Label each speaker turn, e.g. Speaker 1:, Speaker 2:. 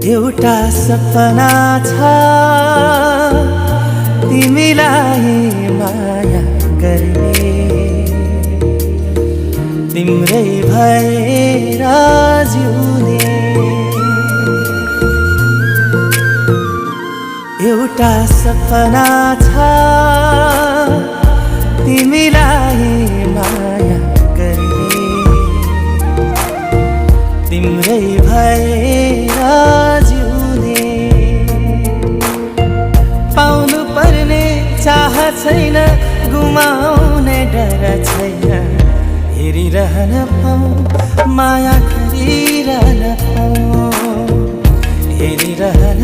Speaker 1: एउटा सपना छ तिमीलाई माया गर्ने, तिम्रै भएर जिउने। एउटा सपना छ तिमीलाई माया गर्ने, तिम्रै भएर जिउने। पाउनु पर्ने चाह छैन, गुमाउने डर छैन, हेरिरहन पाऊँ माया गरिरहन पाऊँ, हेरिरहन